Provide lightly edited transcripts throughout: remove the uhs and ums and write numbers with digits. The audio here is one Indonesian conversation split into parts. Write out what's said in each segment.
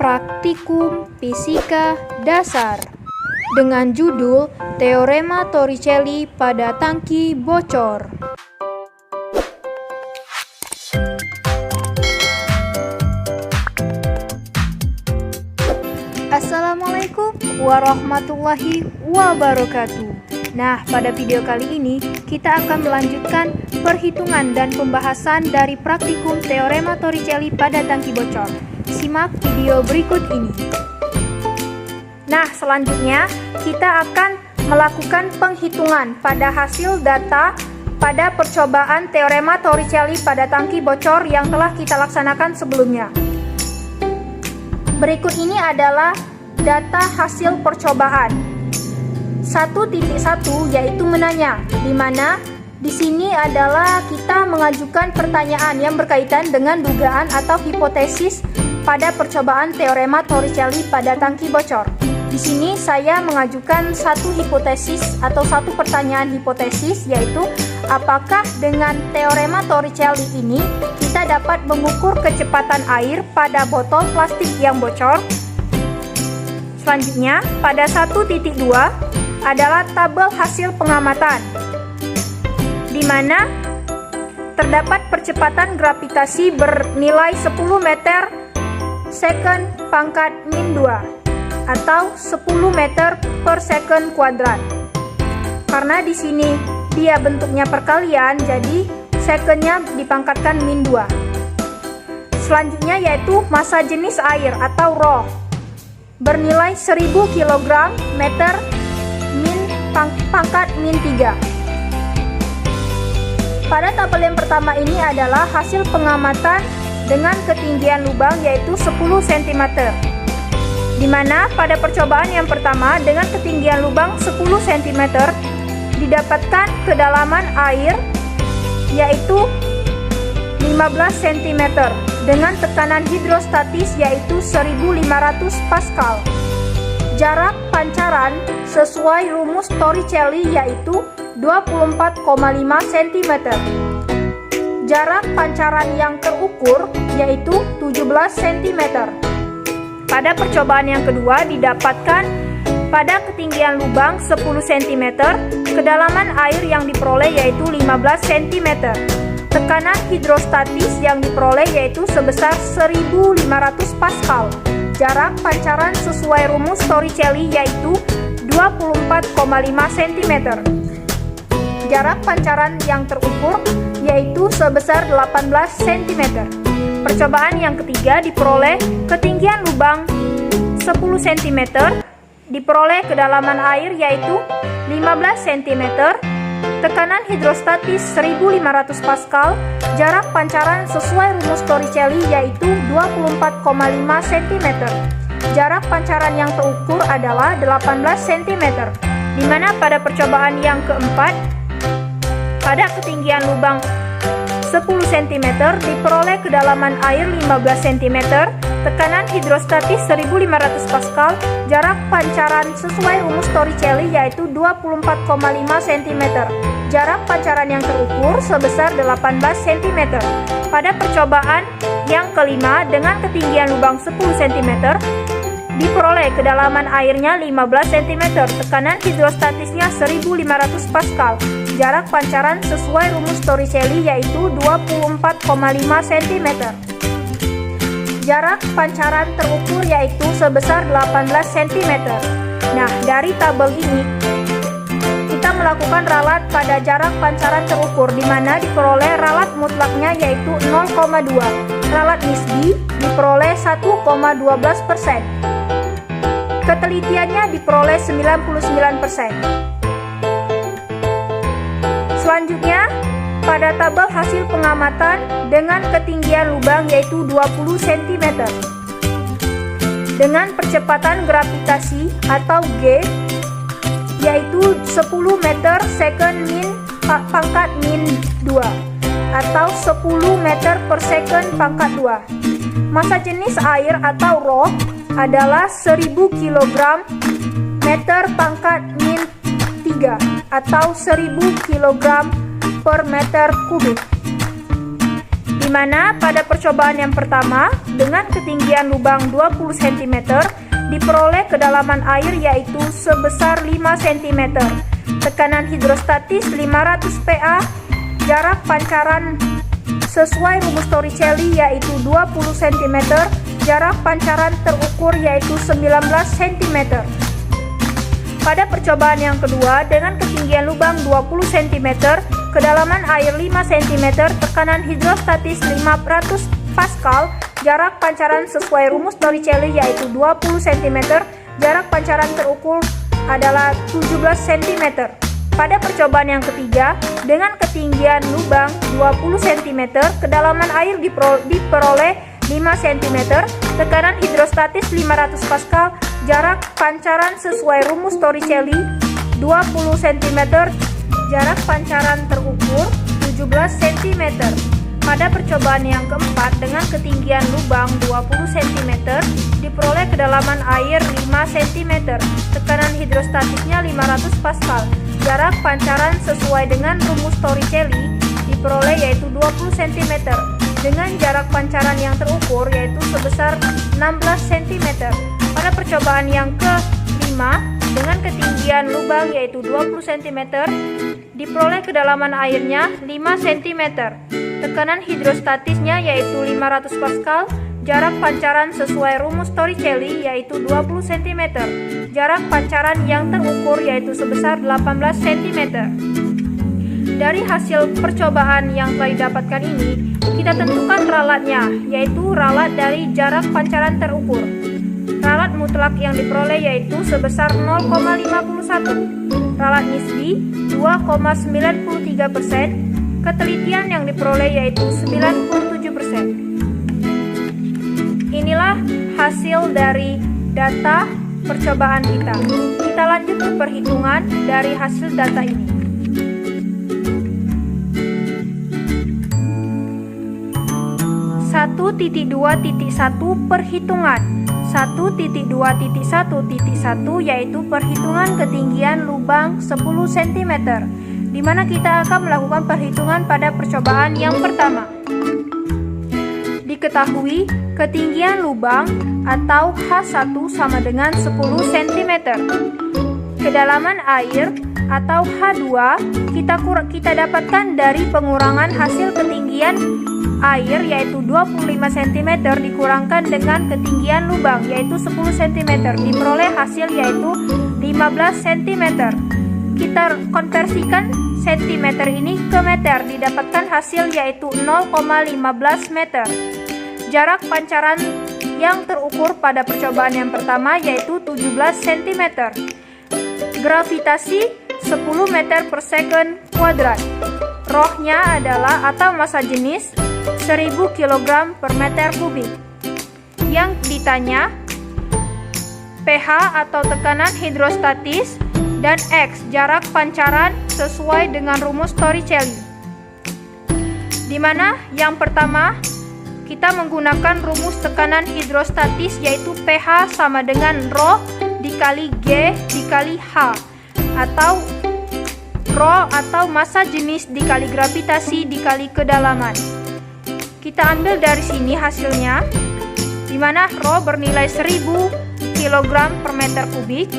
Praktikum Fisika Dasar dengan judul Teorema Torricelli pada tangki bocor. Assalamualaikum warahmatullahi wabarakatuh. Nah, pada video kali ini kita akan melanjutkan perhitungan dan pembahasan dari praktikum Teorema Torricelli pada tangki bocor. Simak video berikut ini. Nah, selanjutnya kita akan melakukan penghitungan pada hasil data pada percobaan Teorema Torricelli pada tangki bocor yang telah kita laksanakan sebelumnya. Berikut ini adalah data hasil percobaan. 1.1 yaitu menanya, di mana di sini adalah kita mengajukan pertanyaan yang berkaitan dengan dugaan atau hipotesis pada percobaan Teorema Torricelli pada tangki bocor. Di sini saya mengajukan satu hipotesis atau satu pertanyaan hipotesis, yaitu apakah dengan Teorema Torricelli ini kita dapat mengukur kecepatan air pada botol plastik yang bocor. Selanjutnya, pada 1.2 adalah tabel hasil pengamatan, di mana terdapat percepatan gravitasi bernilai 10 meter second pangkat min 2 atau 10 meter per second kuadrat. Karena di sini dia bentuknya perkalian, jadi secondnya dipangkatkan min 2. Selanjutnya yaitu massa jenis air atau rho bernilai 1000 kg meter min pangkat min 3. Pada tabel yang pertama ini adalah hasil pengamatan dengan ketinggian lubang yaitu 10 cm. Di mana pada percobaan yang pertama dengan ketinggian lubang 10 cm didapatkan kedalaman air yaitu 15 cm dengan tekanan hidrostatis yaitu 1500 Pascal. Jarak pancaran sesuai rumus Torricelli yaitu 24,5 cm. Jarak pancaran yang terukur yaitu 17 cm. Pada percobaan yang kedua didapatkan pada ketinggian lubang 10 cm, kedalaman air yang diperoleh yaitu 15 cm. Tekanan hidrostatis yang diperoleh yaitu sebesar 1500 Pascal. Jarak pancaran sesuai rumus Torricelli yaitu 24,5 cm. Jarak pancaran yang terukur yaitu sebesar 18 cm. Percobaan yang ketiga diperoleh ketinggian lubang 10 cm, diperoleh kedalaman air yaitu 15 cm, tekanan hidrostatis 1500 Pascal, jarak pancaran sesuai rumus Torricelli yaitu 24,5 cm. Jarak pancaran yang terukur adalah 18 cm, di mana pada percobaan yang keempat, pada ketinggian lubang 10 cm diperoleh kedalaman air 15 cm, tekanan hidrostatis 1500 Pascal, jarak pancaran sesuai rumus Torricelli yaitu 24,5 cm. Jarak pancaran yang terukur sebesar 18 cm. Pada percobaan yang kelima dengan ketinggian lubang 10 cm diperoleh kedalaman airnya 15 cm, tekanan hidrostatisnya 1500 Pascal. Jarak pancaran sesuai rumus Torricelli yaitu 24,5 cm. Jarak pancaran terukur yaitu sebesar 18 cm. Nah, dari tabel ini kita melakukan ralat pada jarak pancaran terukur, di mana diperoleh ralat mutlaknya yaitu 0,2. Ralat nisbi diperoleh 1,12%. Ketelitiannya diperoleh 99%. Selanjutnya, pada tabel hasil pengamatan dengan ketinggian lubang yaitu 20 cm dengan percepatan gravitasi atau G yaitu 10 meter second min pangkat min 2 atau 10 meter per second pangkat 2. Massa jenis air atau rho adalah 1000 kg meter pangkat min 3 atau 1000 kg per meter kubik, di mana pada percobaan yang pertama dengan ketinggian lubang 20 cm diperoleh kedalaman air yaitu sebesar 5 cm, tekanan hidrostatis 500 PA, jarak pancaran sesuai rumus Torricelli yaitu 20 cm, jarak pancaran terukur yaitu 19 cm. Pada percobaan yang kedua dengan ketinggian lubang 20 cm, kedalaman air 5 cm, tekanan hidrostatis 500 Pascal, jarak pancaran sesuai rumus Torricelli yaitu 20 cm, jarak pancaran terukur adalah 17 cm. Pada percobaan yang ketiga, dengan ketinggian lubang 20 cm, kedalaman air diperoleh 5 cm, tekanan hidrostatis 500 Pascal, jarak pancaran sesuai rumus Torricelli 20 cm, jarak pancaran terukur 17 cm. Pada percobaan yang keempat dengan ketinggian lubang 20 cm diperoleh kedalaman air 5 cm, tekanan hidrostatisnya 500 Pascal, jarak pancaran sesuai dengan rumus Torricelli diperoleh yaitu 20 cm dengan jarak pancaran yang terukur yaitu sebesar 16 cm. Pada percobaan yang kelima dengan ketinggian lubang yaitu 20 cm diperoleh kedalaman airnya 5 cm, tekanan hidrostatisnya yaitu 500 Pascal, jarak pancaran sesuai rumus Torricelli yaitu 20 cm, jarak pancaran yang terukur yaitu sebesar 18 cm. Dari hasil percobaan yang telah didapatkan ini, kita tentukan ralatnya, yaitu ralat dari jarak pancaran terukur. Ralat mutlak yang diperoleh yaitu sebesar 0,51, ralat nisbi 2,93%, ketelitian yang diperoleh yaitu 97%. Inilah hasil dari data percobaan kita. Kita lanjut ke perhitungan dari hasil data ini. Titik 2.1 perhitungan 1.2.1.1 yaitu perhitungan ketinggian lubang 10 cm, di mana kita akan melakukan perhitungan pada percobaan yang pertama. Diketahui ketinggian lubang atau H1 sama dengan 10 cm. Kedalaman air atau H2 kita dapatkan dari pengurangan hasil ketinggian air yaitu 25 cm dikurangkan dengan ketinggian lubang yaitu 10 cm, diperoleh hasil yaitu 15 cm. Kita konversikan cm ini ke meter, didapatkan hasil yaitu 0,15 meter. Jarak pancaran yang terukur pada percobaan yang pertama yaitu 17 cm. Gravitasi 10 meter per second kuadrat. Rohnya adalah atau massa jenis 1000 kg per meter kubik. Yang ditanya pH atau tekanan hidrostatis dan X jarak pancaran sesuai dengan rumus Torricelli. Di mana yang pertama kita menggunakan rumus tekanan hidrostatis yaitu pH sama dengan Rho dikali G dikali H, atau Rho atau massa jenis dikali gravitasi dikali kedalaman. Kita ambil dari sini hasilnya, di mana Rho bernilai 1000 kg per meter kubik,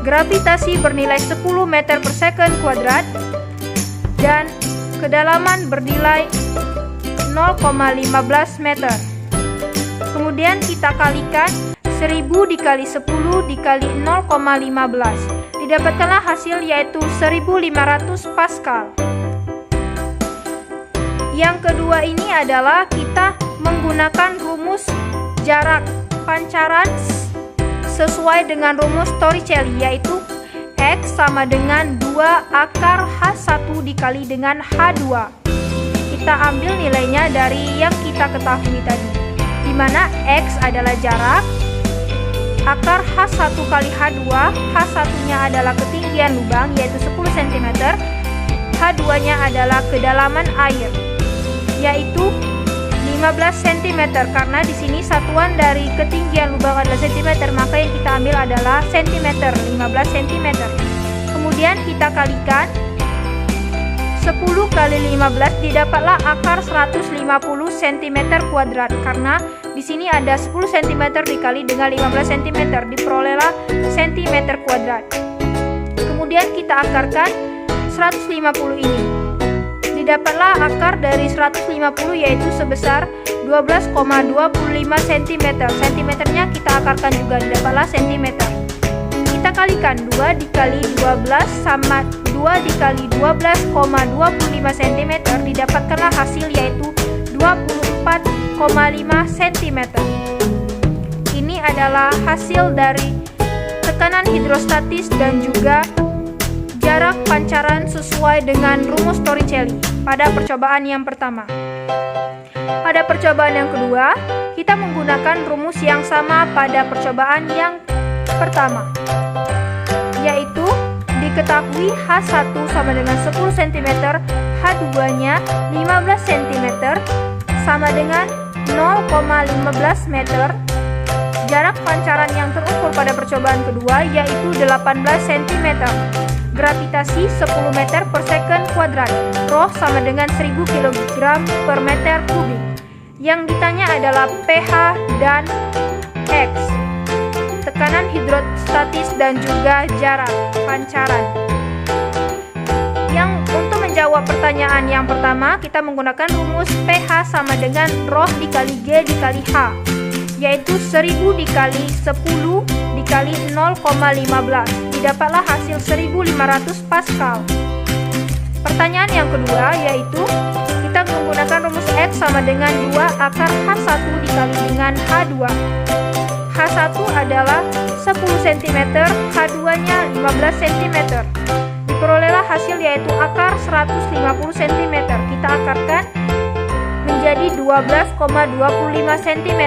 gravitasi bernilai 10 meter per second kuadrat, dan kedalaman bernilai 0,15 meter. Kemudian kita kalikan 1000 dikali 10 dikali 0,15, didapatkanlah hasil yaitu 1500 Pascal. Yang kedua ini adalah kita menggunakan rumus jarak pancaran sesuai dengan rumus Torricelli yaitu X sama dengan 2 akar H1 dikali dengan H2. Kita ambil nilainya dari yang kita ketahui tadi, di mana X adalah jarak, akar H1 kali H2, H1-nya adalah ketinggian lubang yaitu 10 cm, H2-nya adalah kedalaman air yaitu 15 cm, karena di sini satuan dari ketinggian lubang adalah cm, maka yang kita ambil adalah cm, 15 cm. Kemudian kita kalikan 10 kali 15 didapatlah akar 150 cm kuadrat. Karena di sini ada 10 cm dikali dengan 15 cm, diperolehlah cm kuadrat. Kemudian kita akarkan 150 ini. Didapatlah akar dari 150 yaitu sebesar 12,25 cm. Cm-nya kita akarkan juga, didapatlah cm. Kita kalikan 2 dikali 12 sama 2 dikali 12,25 cm, didapatkanlah hasil yaitu 24,5 cm. Ini adalah hasil dari tekanan hidrostatis dan juga jarak pancaran sesuai dengan rumus Torricelli pada percobaan yang pertama. Pada percobaan yang kedua, kita menggunakan rumus yang sama pada percobaan yang pertama, yaitu diketahui H1 sama dengan 10 cm, H2-nya 15 cm sama dengan 0,15 meter. Jarak pancaran yang terukur pada percobaan kedua yaitu 18 cm. Gravitasi 10 meter per second kuadrat. Rho sama dengan 1000 kg per meter kubik. Yang ditanya adalah pH dan X, tekanan hidrostatis dan juga jarak pancaran. Yang untuk menjawab pertanyaan yang pertama, kita menggunakan rumus pH sama dengan Rho dikali G dikali H, yaitu 1000 dikali 10 dikali 0,15. Didapatlah hasil 1500 Pascal. Pertanyaan yang kedua yaitu kita menggunakan rumus X sama dengan 2 akar H1 dikali dengan H2. H1 adalah 10 cm, H2-nya 15 cm. Diperolehlah hasil yaitu akar 150 cm. Kita akarkan menjadi 12,25 cm.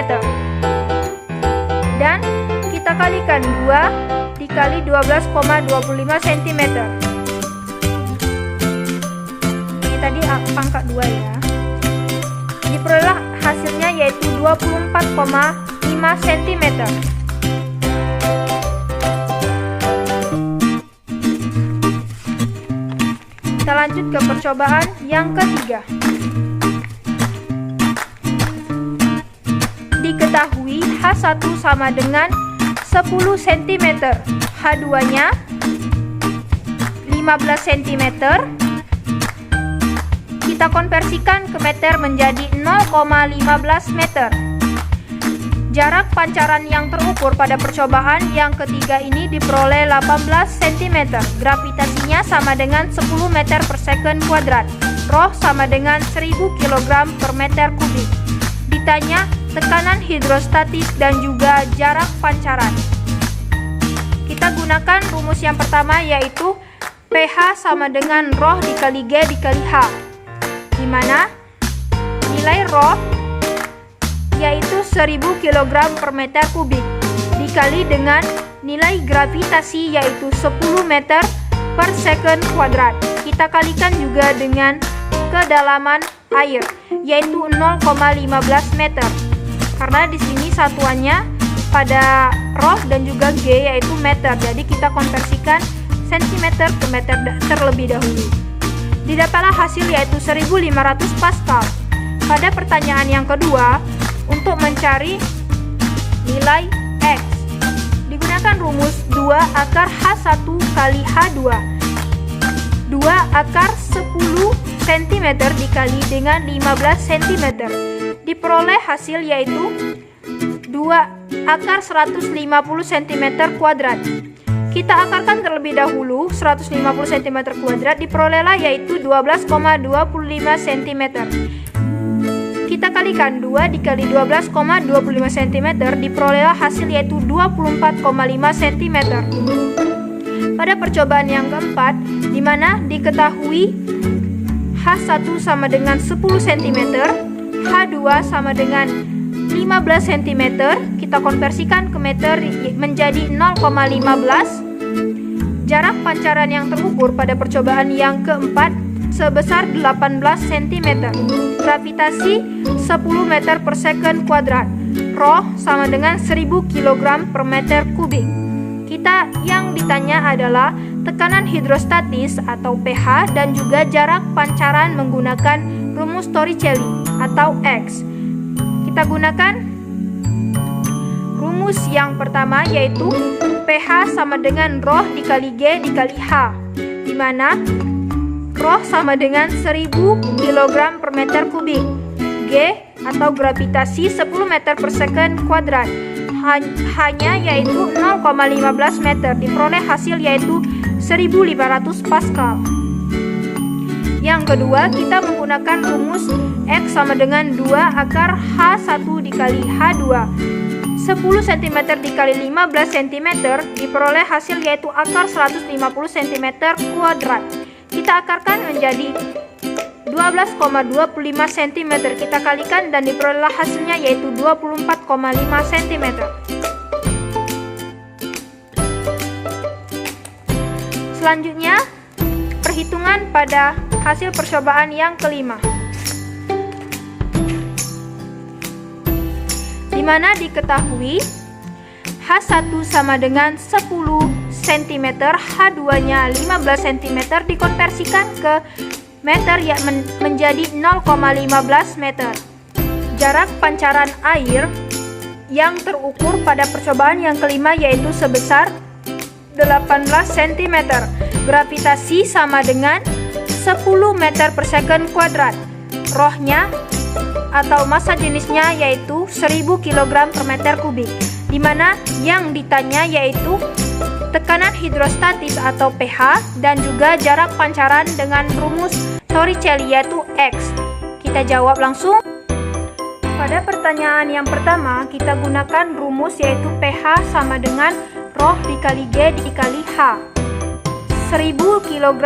Dan kita kalikan 2 dikali 12,25 cm. Ini tadi pangkat 2 ya. Diperoleh hasilnya yaitu 24,5 cm. Kita lanjut ke percobaan yang ketiga. Diketahui H1 sama dengan 10 cm, H2-nya 15 cm. Kita konversikan ke meter menjadi 0,15 meter. Jarak pancaran yang terukur pada percobaan yang ketiga ini diperoleh 18 cm. Gravitasinya sama dengan 10 meter per second kuadrat. Rho sama dengan 1000 kg per meter kubik. Ditanya tekanan hidrostatis dan juga jarak pancaran. Kita gunakan rumus yang pertama yaitu pH sama dengan Rho dikali G dikali H, di mana nilai Rho yaitu 1000 kg per meter kubik dikali dengan nilai gravitasi yaitu 10 meter per second kuadrat. Kita kalikan juga dengan kedalaman air yaitu 0,15 meter. Karena di sini satuannya pada Rho dan juga G yaitu meter, jadi kita konversikan cm ke meter terlebih dahulu. Didapatlah hasil yaitu 1500 Pascal. Pada pertanyaan yang kedua, untuk mencari nilai X, digunakan rumus 2 akar H1 kali H2. 2 akar 10 cm dikali dengan 15 cm. Diperoleh hasil yaitu 2 akar 150 cm kuadrat. Kita akarkan terlebih dahulu 150 cm kuadrat, diperolehlah yaitu 12,25 cm. Kita kalikan 2 dikali 12,25 cm, diperolehlah hasil yaitu 24,5 cm. Pada percobaan yang keempat, di mana diketahui H1 sama dengan 10 cm, H2 sama dengan 15 cm, kita konversikan ke meter menjadi 0,15. Jarak pancaran yang terukur pada percobaan yang keempat sebesar 18 cm. Gravitasi 10 meter per second kuadrat. Rho sama dengan 1000 kg per meter kubik. Yang ditanya adalah tekanan hidrostatis atau pH dan juga jarak pancaran menggunakan rumus Torricelli atau X. Kita gunakan rumus yang pertama, yaitu pH sama dengan ρ dikali G dikali H, di mana ρ sama dengan 1000 kg per meter kubik, G atau gravitasi 10 meter per second kuadrat, hanya yaitu 0,15 meter, diperoleh hasil yaitu 1500 Pascal. Yang kedua, kita menggunakan rumus X sama dengan 2 akar H1 dikali H2, 10 cm dikali 15 cm, diperoleh hasil yaitu akar 150 cm kuadrat. Kita akarkan menjadi 12,25 cm, kita kalikan dan diperoleh hasilnya yaitu 24,5 cm. Selanjutnya, perhitungan pada hasil percobaan yang kelima, di mana diketahui H1 sama dengan 10 cm, H2-nya 15 cm, dikonversikan ke meter yang menjadi 0,15 meter. Jarak pancaran air yang terukur pada percobaan yang kelima yaitu sebesar 18 cm. Gravitasi sama dengan 10 meter per second kuadrat. Rohnya atau massa jenisnya yaitu 1000 kg per meter kubik, di mana yang ditanya yaitu tekanan hidrostatis atau pH dan juga jarak pancaran dengan rumus Torricelli yaitu X. Kita jawab langsung. Pada pertanyaan yang pertama, kita gunakan rumus yaitu pH sama dengan ρ dikali G dikali H, 1000 kg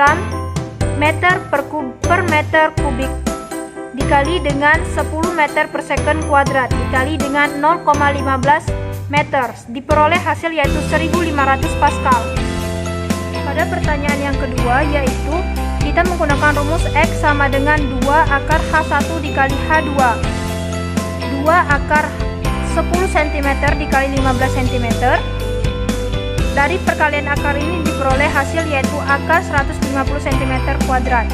per meter kubik dikali dengan 10 meter per second kuadrat dikali dengan 0,15 meter, diperoleh hasil yaitu 1500 Pascal. Pada pertanyaan yang kedua, yaitu kita menggunakan rumus X sama dengan 2 akar H1 dikali H2, 2 akar 10 cm dikali 15 cm. Dari perkalian akar ini diperoleh hasil yaitu akar 150 cm kuadrat.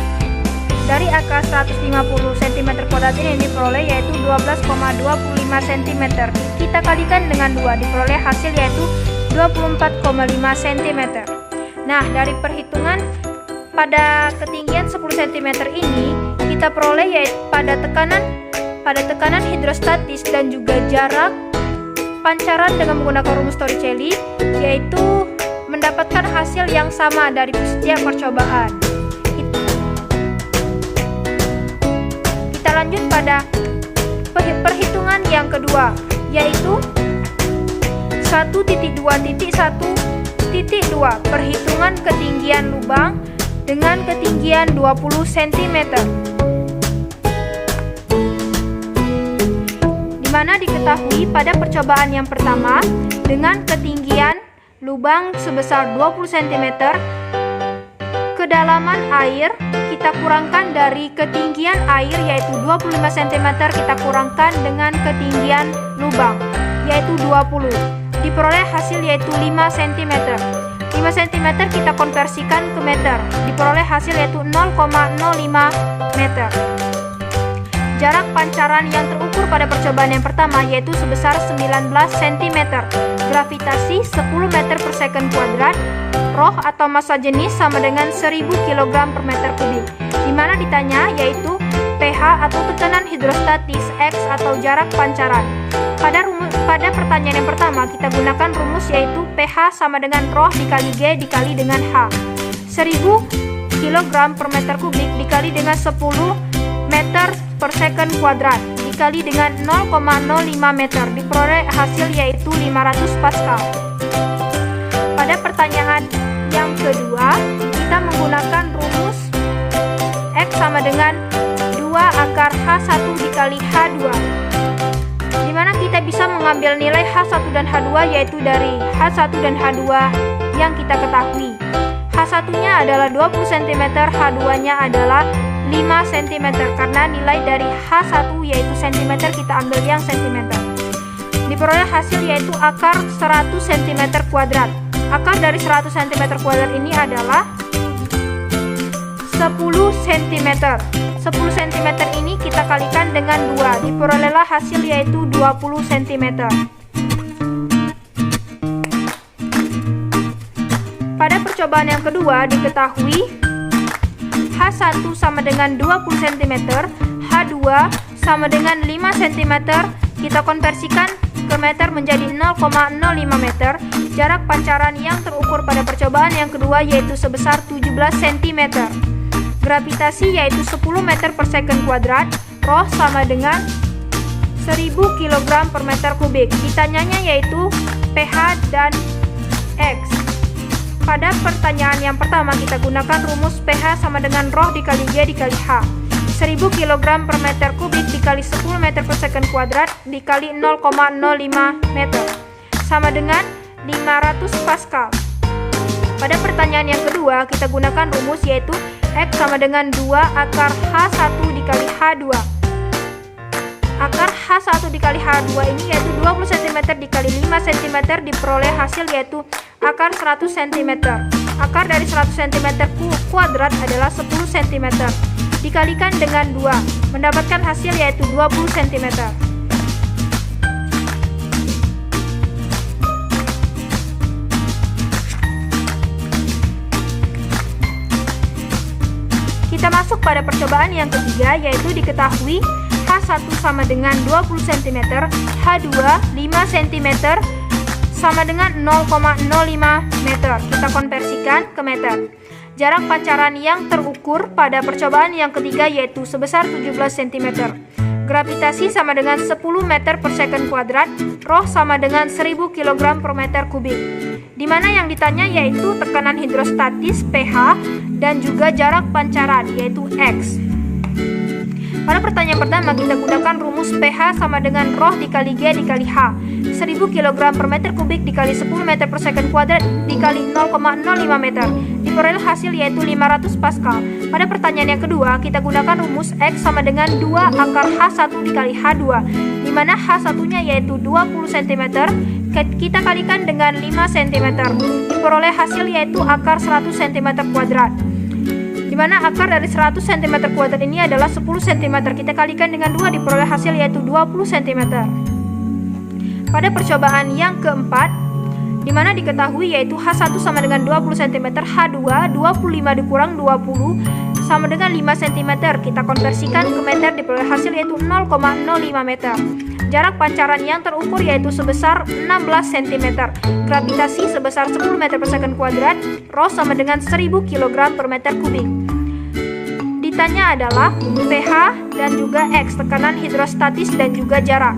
Dari akar 150 cm kuadrat ini diperoleh yaitu 12,25 cm. Kita kalikan dengan 2, diperoleh hasil yaitu 24,5 cm. Nah, dari perhitungan pada ketinggian 10 cm ini kita peroleh yaitu pada tekanan hidrostatis dan juga jarak pancaran dengan menggunakan rumus Torricelli, yaitu mendapatkan hasil yang sama dari setiap percobaan. Kita lanjut pada perhitungan yang kedua, yaitu 1.2.1.2 perhitungan ketinggian lubang dengan ketinggian 20 cm. Mana diketahui pada percobaan yang pertama dengan ketinggian lubang sebesar 20 cm, kedalaman air kita kurangkan dari ketinggian air yaitu 25 cm, kita kurangkan dengan ketinggian lubang yaitu 20, diperoleh hasil yaitu 5 cm. 5 cm kita konversikan ke meter, diperoleh hasil yaitu 0,05 meter. Jarak pancaran yang terukur pada percobaan yang pertama yaitu sebesar 19 cm. Gravitasi 10 meter per second kuadrat. Roh atau massa jenis sama dengan 1000 kg per meter kubik. Di mana ditanya yaitu pH atau tekanan hidrostatis, X atau jarak pancaran. Pada pertanyaan yang pertama kita gunakan rumus yaitu pH sama dengan ρ dikali G dikali dengan H. 1000 kg per meter kubik dikali dengan 10 meter per second kuadrat dikali dengan 0,05 meter, diperoleh hasil yaitu 500 Pascal. Pada pertanyaan yang kedua kita menggunakan rumus X sama dengan 2 akar H1 dikali H2, dimana kita bisa mengambil nilai H1 dan H2 yaitu dari H1 dan H2 yang kita ketahui. H1 nya adalah 20 cm, H2 nya adalah 5 cm, karena nilai dari H1 yaitu cm kita ambil yang cm. Diperoleh hasil yaitu akar 100 cm kuadrat. Akar dari 100 cm kuadrat ini adalah 10 cm. 10 cm ini kita kalikan dengan 2, diperolehlah hasil yaitu 20 cm. Pada percobaan yang kedua diketahui H1 sama dengan 20 cm, H2 sama dengan 5 cm. Kita konversikan ke meter menjadi 0,05 meter. Jarak pancaran yang terukur pada percobaan yang kedua yaitu sebesar 17 cm. Gravitasi yaitu 10 meter per second kuadrat. Rho sama dengan 1000 kg per meter kubik. Ditanyanya yaitu pH dan X. Pada pertanyaan yang pertama kita gunakan rumus pH sama dengan Rho dikali G dikali H. 1000 kg per meter kubik dikali 10 meter per second kuadrat dikali 0,05 meter sama dengan 500 Pascal. Pada pertanyaan yang kedua kita gunakan rumus yaitu X sama dengan 2 akar H1 dikali H2. Akar H1 dikali H2 ini yaitu 20 cm dikali 5 cm, diperoleh hasil yaitu akar 100 cm. Akar dari 100 cm kuadrat adalah 10 cm. Dikalikan dengan 2, mendapatkan hasil yaitu 20 cm. Kita masuk pada percobaan yang ketiga yaitu diketahui H1 sama dengan 20 cm, H2 5 cm sama dengan 0,05 meter. Kita konversikan ke meter. Jarak pancaran yang terukur pada percobaan yang ketiga yaitu sebesar 17 cm. Gravitasi sama dengan 10 meter per second kuadrat. Rho sama dengan 1000 kg per meter kubik. Di mana yang ditanya yaitu tekanan hidrostatis pH dan juga jarak pancaran yaitu X. Pada pertanyaan pertama kita gunakan rumus pH sama dengan Rho dikali G dikali H. 1000 kg per meter kubik dikali 10 meter per second kuadrat dikali 0,05 meter. Diperoleh hasil yaitu 500 Pascal. Pada pertanyaan yang kedua kita gunakan rumus X sama dengan 2 akar H1 dikali H2, di mana H1-nya yaitu 20 cm. Kita kalikan dengan 5 cm. Diperoleh hasil yaitu akar 100 cm kuadrat. Di mana akar dari 100 cm kuadrat ini adalah 10 cm. Kita kalikan dengan 2, diperoleh hasil yaitu 20 cm. Pada percobaan yang keempat, di mana diketahui yaitu H1 sama dengan 20 cm, H2 25 dikurang 20 sama dengan 5 cm. Kita konversikan ke meter, diperoleh hasil yaitu 0,05 meter. Jarak pancaran yang terukur yaitu sebesar 16 cm. Gravitasi sebesar 10 meter per second kuadrat. Rho sama dengan 1000 kg per meter kubik. Ditanya adalah pH dan juga X, tekanan hidrostatis dan juga jarak.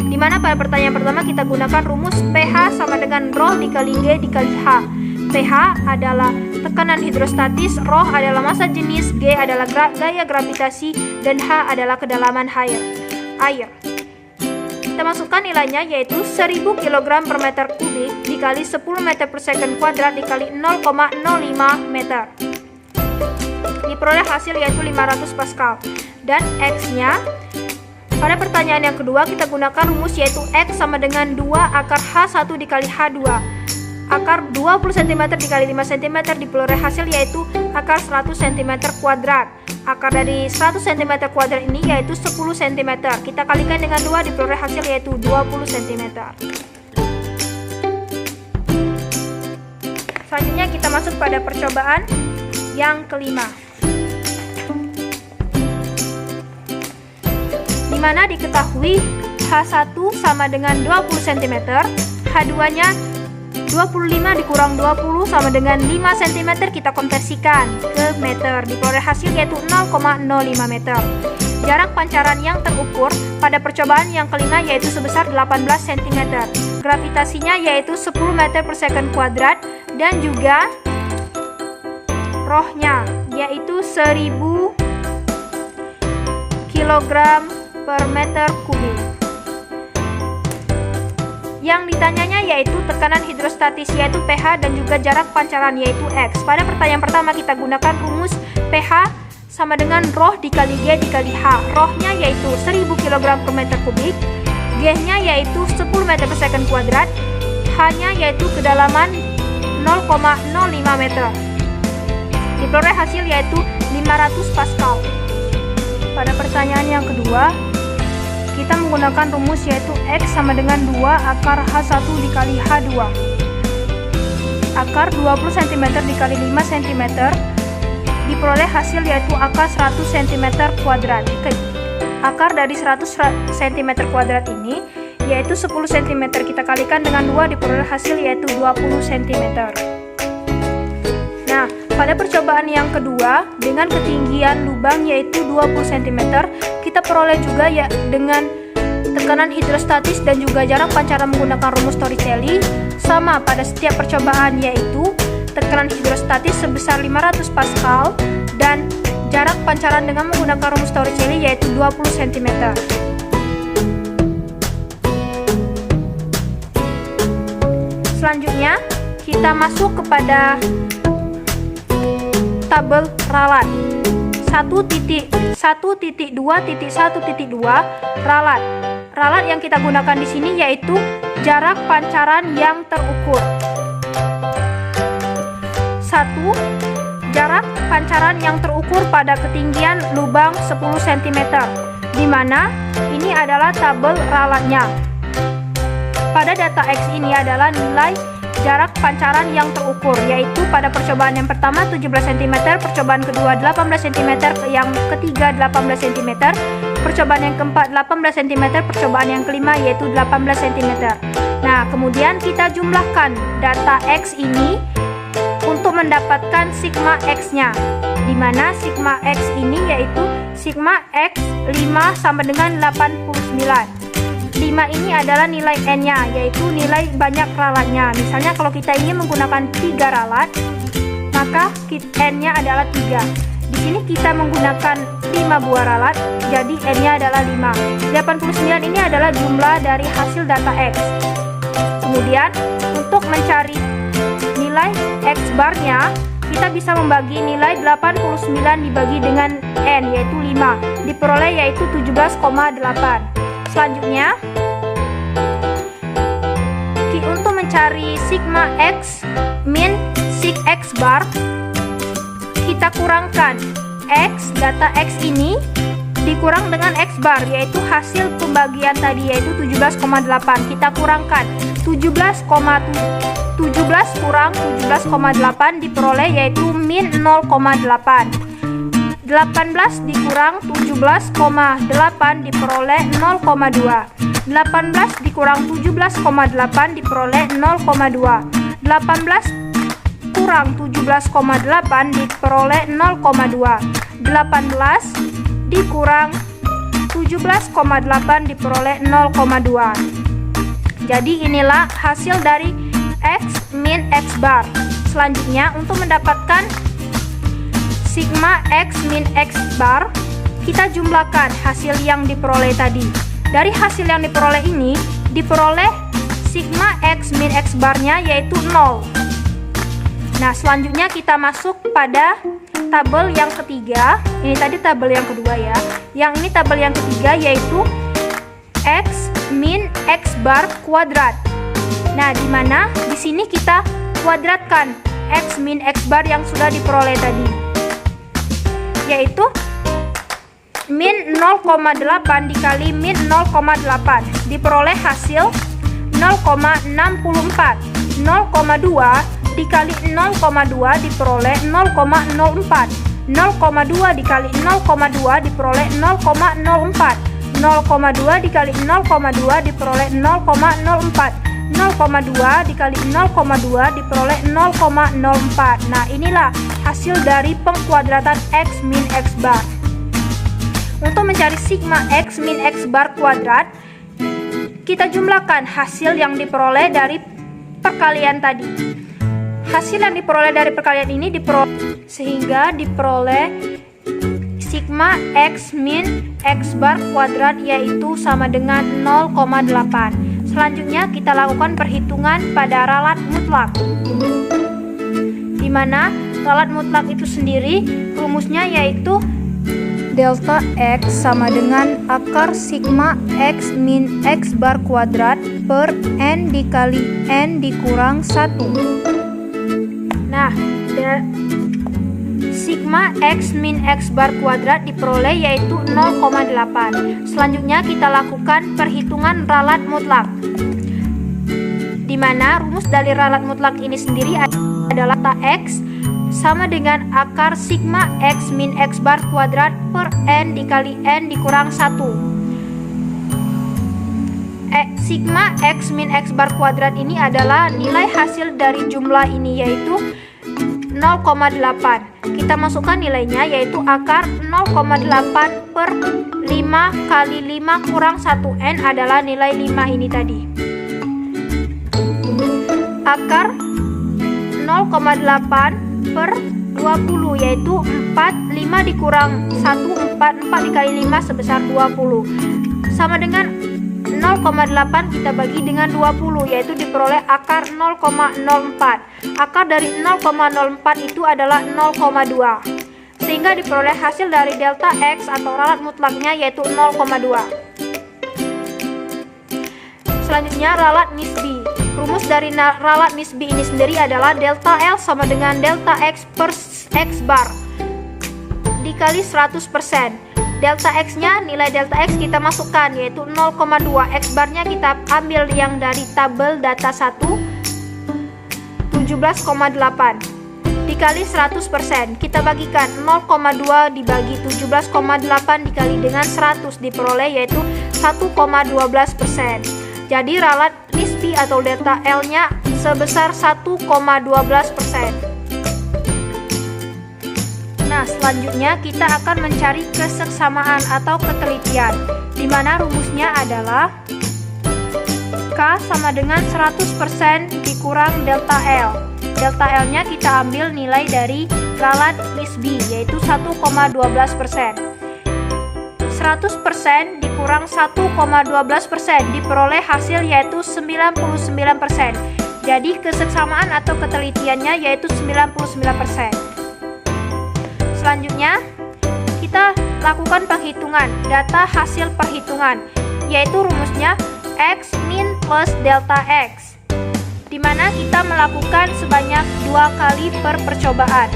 Di mana pada pertanyaan pertama kita gunakan rumus pH sama dengan Rho dikali G dikali H. pH adalah tekanan hidrostatis, Rho adalah massa jenis, G adalah gaya gravitasi, dan H adalah kedalaman air. Kita masukkan nilainya yaitu 1000 kg per meter kubik dikali 10 meter per second kuadrat dikali 0,05 meter. Diperoleh hasil yaitu 500 Pascal. Dan X-nya pada pertanyaan yang kedua kita gunakan rumus yaitu X sama dengan 2 akar H1 dikali H2. Akar 20 cm dikali 5 cm, diperoleh hasil yaitu akar 100 cm kuadrat. Akar dari 100 cm kuadrat ini yaitu 10 cm. Kita kalikan dengan 2, diperoleh hasil yaitu 20 cm. Selanjutnya kita masuk pada percobaan yang kelima, di mana diketahui H1 sama dengan 20 cm, H2-nya 25 dikurang 20 sama dengan 5 cm. Kita konversikan ke meter, diperoleh hasil yaitu 0,05 meter. Jarak pancaran yang terukur pada percobaan yang kelima yaitu sebesar 18 cm. Gravitasinya yaitu 10 meter per second kuadrat, dan juga Rho-nya yaitu 1000 kg per meter kubik. Yang ditanyanya yaitu tekanan hidrostatis yaitu pH dan juga jarak pancaran yaitu X. Pada pertanyaan pertama kita gunakan rumus pH sama dengan Rho dikali G dikali H. Rho-nya yaitu 1000 kg per meter kubik, G-nya yaitu 10 meter per second kuadrat, H-nya yaitu kedalaman 0,05 meter. Diperoleh hasil yaitu 500 Pascal. Pada pertanyaan yang kedua, kita menggunakan rumus yaitu X sama dengan 2 akar H1 dikali H2. Akar 20 cm dikali 5 cm diperoleh hasil yaitu akar 100 cm kuadrat. Akar dari 100 cm kuadrat ini yaitu 10 cm kita kalikan dengan 2 diperoleh hasil yaitu 20 cm. Nah, pada percobaan yang kedua dengan ketinggian lubang yaitu 20 cm, kita peroleh juga ya dengan tekanan hidrostatis dan juga jarak pancaran menggunakan rumus Torricelli sama pada setiap percobaan, yaitu tekanan hidrostatis sebesar 500 Pascal dan jarak pancaran dengan menggunakan rumus Torricelli yaitu 20 cm. Selanjutnya kita masuk kepada tabel ralat. 1.1.2.1.2 ralat. Ralat yang kita gunakan di sini yaitu jarak pancaran yang terukur. 1. Jarak pancaran yang terukur pada ketinggian lubang 10 cm, di mana ini adalah tabel ralatnya. Pada data X ini adalah nilai jarak pancaran yang terukur, yaitu pada percobaan yang pertama 17 cm, percobaan kedua 18 cm, yang ketiga 18 cm, percobaan yang keempat 18 cm, percobaan yang kelima yaitu 18 cm. Nah, kemudian kita jumlahkan data X ini untuk mendapatkan sigma X-nya, di mana sigma X ini yaitu sigma X 5 sama dengan 89. 5 ini adalah nilai N-nya, yaitu nilai banyak ralatnya. Misalnya kalau kita ingin menggunakan 3 ralat, maka N-nya adalah 3. Di sini kita menggunakan 5 buah ralat, jadi N-nya adalah 5. 89 ini adalah jumlah dari hasil data X. Kemudian untuk mencari nilai X bar-nya, kita bisa membagi nilai 89 dibagi dengan N, yaitu 5. Diperoleh yaitu 17,8. Selanjutnya, untuk mencari sigma X min sig X bar, kita kurangkan X, data X ini dikurang dengan X bar, yaitu hasil pembagian tadi yaitu 17,8. Kita kurangkan 17 kurang 17,8 diperoleh yaitu min 0,8. 18 dikurang 17,8 diperoleh 0,2. 18 dikurang 17,8 diperoleh 0,2. 18 kurang 17,8 diperoleh 0,2. 18 dikurang 17,8 diperoleh 0,2. Jadi inilah hasil dari X min X bar. Selanjutnya untuk mendapatkan sigma X min X bar, kita jumlahkan hasil yang diperoleh tadi. Dari hasil yang diperoleh ini, diperoleh sigma X min X barnya yaitu 0. Nah, selanjutnya kita masuk pada tabel yang ketiga. Ini tadi tabel yang kedua ya. Yang ini tabel yang ketiga yaitu X min X bar kuadrat. Nah, di mana di sini kita kuadratkan X min X bar yang sudah diperoleh tadi, yaitu min 0,8 dikali min 0,8 diperoleh hasil 0,64. 0,2 dikali 0,2 diperoleh 0,04. 0,2 dikali 0,2 diperoleh 0,04. 0,2 dikali 0,2 diperoleh 0,04. 0,2 dikali 0,2 diperoleh 0,04. Nah, inilah hasil dari pengkuadratan X min X bar. Untuk mencari sigma X min X bar kuadrat, kita jumlahkan hasil yang diperoleh dari perkalian tadi. Hasil yang diperoleh dari perkalian ini sehingga diperoleh sigma X min X bar kuadrat yaitu sama dengan 0,8. Selanjutnya kita lakukan perhitungan pada ralat mutlak, di mana ralat mutlak itu sendiri rumusnya yaitu delta X sama dengan akar sigma X min X bar kuadrat per N dikali N dikurang 1. Nah, sigma X min X bar kuadrat diperoleh yaitu 0,8. Selanjutnya kita lakukan perhitungan ralat mutlak, di mana rumus dari ralat mutlak ini sendiri adalah delta X sama dengan akar sigma X min X bar kuadrat per N dikali N dikurang 1. Sigma X min X bar kuadrat ini adalah nilai hasil dari jumlah ini yaitu 0,8. Kita masukkan nilainya yaitu akar 0,8 per 5 kali 5 kurang 1N adalah nilai 5 ini tadi. Akar 0,8 per 20 yaitu 4, 5 dikurang 1, 4 dikali 5 sebesar 20. Sama dengan 0,8 kita bagi dengan 20 yaitu diperoleh akar 0,04. Akar dari 0,04 itu adalah 0,2. Sehingga diperoleh hasil dari delta X atau ralat mutlaknya yaitu 0,2. Selanjutnya ralat nisbi. Rumus dari ralat nisbi ini sendiri adalah delta L sama dengan delta X per X bar dikali 100%. Delta X-nya, nilai delta X kita masukkan yaitu 0,2. X barnya kita ambil yang dari tabel data 1, 17,8 dikali 100%. Kita bagikan 0,2 dibagi 17,8 dikali dengan 100 diperoleh yaitu 1,12%. Jadi ralat nisbi atau delta L-nya sebesar 1,12%. Nah, selanjutnya kita akan mencari keseksamaan atau ketelitian, di mana rumusnya adalah K sama dengan 100% dikurang delta L. Delta L-nya kita ambil nilai dari ralat nisbi yaitu 1,12%. 100% dikurang 1,12% diperoleh hasil yaitu 99%. Jadi keseksamaan atau ketelitiannya yaitu 99%. Selanjutnya kita lakukan penghitungan data hasil perhitungan yaitu rumusnya X min plus delta X, di mana kita melakukan sebanyak 2 kali per percobaan,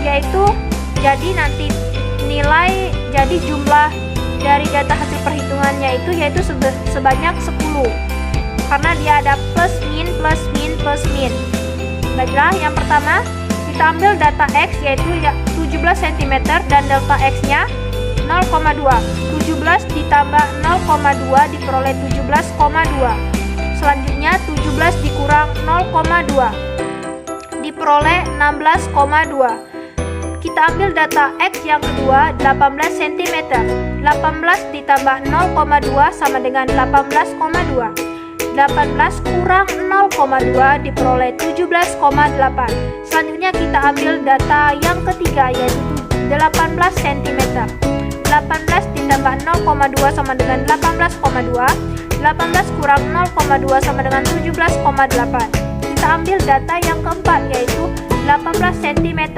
yaitu jadi nanti nilai jadi jumlah dari data hasil perhitungannya yaitu sebanyak 10 karena dia ada plus min plus min plus min. Baiklah, yang pertama kita ambil data X yaitu 17 cm dan delta X nya 0,2. 17 ditambah 0,2 diperoleh 17,2. Selanjutnya 17 dikurang 0,2 diperoleh 16,2. Kita ambil data X yang kedua 18 cm. 18 ditambah 0,2 sama dengan 18,2. 18 kurang 0,2 diperoleh 17,8. Selanjutnya kita ambil data yang ketiga yaitu 18 cm. 18 ditambah 0,2 sama dengan 18,2. 18 kurang 0,2 sama dengan 17,8. Kita ambil data yang keempat yaitu 18 cm.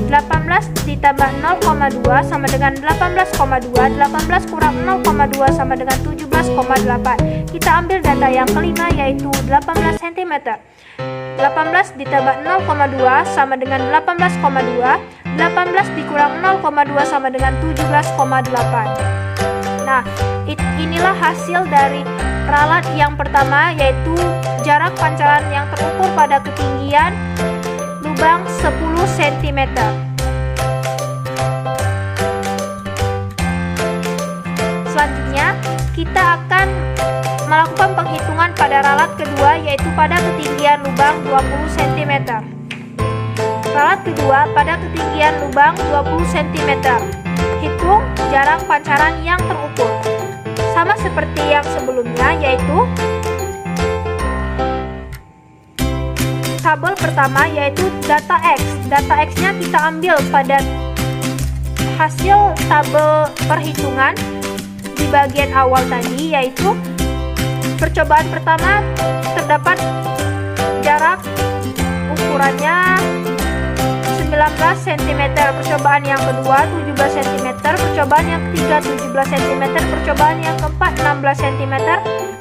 18 ditambah 0,2 sama dengan 18,2. 18 kurang 0,2 sama dengan 17,8. Kita ambil data yang kelima yaitu 18 cm. 18 ditambah 0,2 sama dengan 18,2. 18 dikurang 0,2 sama dengan 17,8. Nah, inilah hasil dari ralat yang pertama yaitu jarak pancaran yang terukur pada ketinggian lubang 10 cm. Selanjutnya kita akan melakukan penghitungan pada ralat kedua yaitu pada ketinggian lubang 20 cm. Ralat kedua pada ketinggian lubang 20 cm. Hitung jarak pancaran yang terukur. Sama seperti yang sebelumnya yaitu tabel pertama yaitu data X. Data X-nya kita ambil pada hasil tabel perhitungan di bagian awal tadi yaitu percobaan pertama terdapat jarak ukurannya 19 cm, percobaan yang kedua 17 cm, percobaan yang ketiga 17 cm, percobaan yang keempat 16 cm,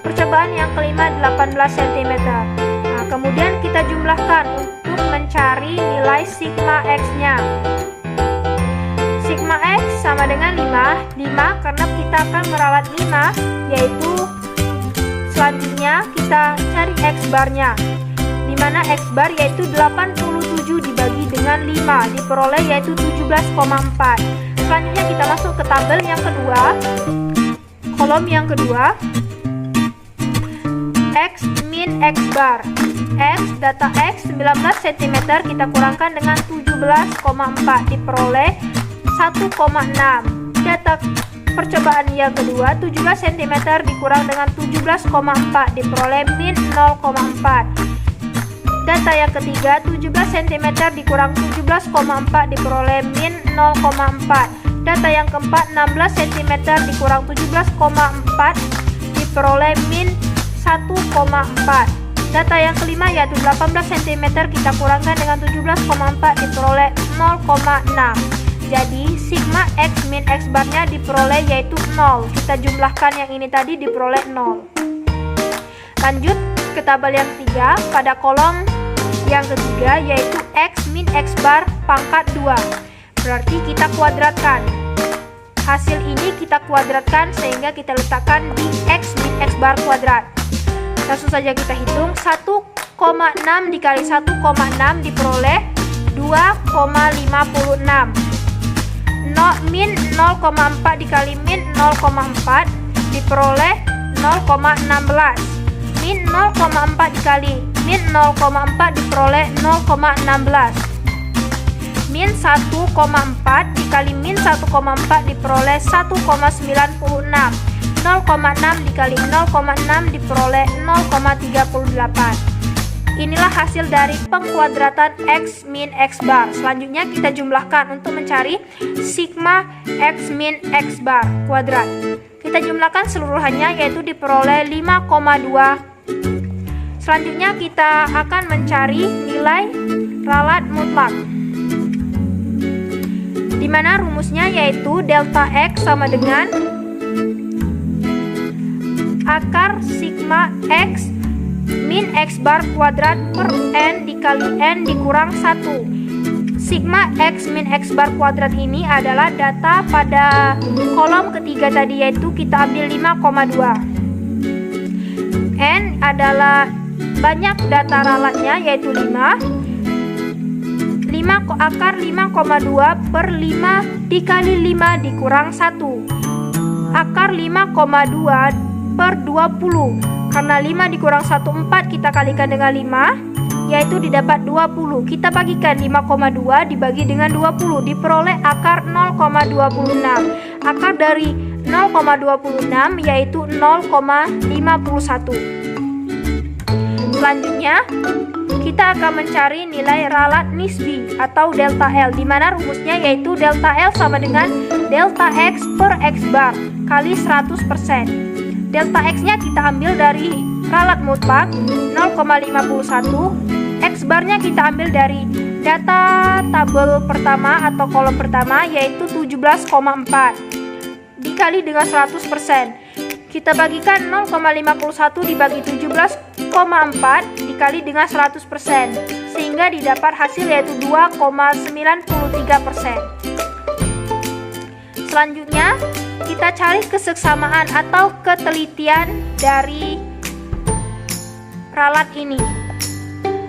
Percobaan yang kelima 18 cm. Nah, kemudian kita jumlahkan untuk mencari nilai sigma X-nya. Sigma X sama dengan 5 karena kita akan meralat 5, yaitu selanjutnya kita cari X barnya, dimana X bar yaitu 87 dibagi dengan 5 diperoleh yaitu 17,4. Selanjutnya kita masuk ke tabel yang kedua, kolom yang kedua, X min X bar. X, data X 19 cm kita kurangkan dengan 17,4 diperoleh 1,6. Data percobaan yang kedua 17 cm dikurang dengan 17,4 diperoleh min 0,4. Data yang ketiga 17 cm dikurang 17,4 diperoleh min 0,4. Data yang keempat 16 cm dikurang 17,4 diperoleh min 1,4. Data yang kelima yaitu 18 cm kita kurangkan dengan 17,4 diperoleh 0,6. Jadi sigma X min X barnya diperoleh yaitu 0. Kita jumlahkan yang ini tadi diperoleh 0. Lanjut ke tabel yang ketiga, pada kolom yang ketiga yaitu X min X bar pangkat 2. Berarti kita kuadratkan. Hasil ini kita kuadratkan sehingga kita letakkan di X min X bar kuadrat. Langsung saja kita hitung, 1,6 dikali 1,6 diperoleh 2,56. Min 0,4 dikali min 0,4 diperoleh 0,16. Min 0,4 dikali min 0,4 diperoleh 0,16. Min 1,4 dikali min 1,4 diperoleh 1,96. 0,6 dikali 0,6 diperoleh 0,38. Inilah hasil dari pengkuadratan X min X bar. Selanjutnya kita jumlahkan untuk mencari sigma X min X bar kuadrat. Kita jumlahkan seluruhannya yaitu diperoleh 5,2. Selanjutnya kita akan mencari nilai ralat mutlak, dimana rumusnya yaitu delta X sama dengan akar sigma X min X bar kuadrat per N dikali N dikurang 1. Sigma X min X bar kuadrat ini adalah data pada kolom ketiga tadi, yaitu kita ambil 5,2. N adalah banyak data ralatnya yaitu 5. Akar 5,2 per 5 dikali 5 dikurang 1. Akar 5,2 per 20. Karena 5 dikurang 1, 4, kita kalikan dengan 5, yaitu didapat 20. Kita bagikan 5,2 dibagi dengan 20, diperoleh akar 0,26. Akar dari 0,26 yaitu 0,51. Selanjutnya, kita akan mencari nilai ralat nisbi atau delta L, di mana rumusnya yaitu delta L sama dengan delta X per X bar kali 100%. Delta X-nya kita ambil dari ralat mutlak 0,51. X barnya kita ambil dari data tabel pertama atau kolom pertama yaitu 17,4 dikali dengan 100%. Kita bagikan 0,51 dibagi 17,4 dikali dengan 100%, sehingga didapat hasil yaitu 2,93%. Selanjutnya kita cari kesesamaan atau ketelitian dari ralat ini.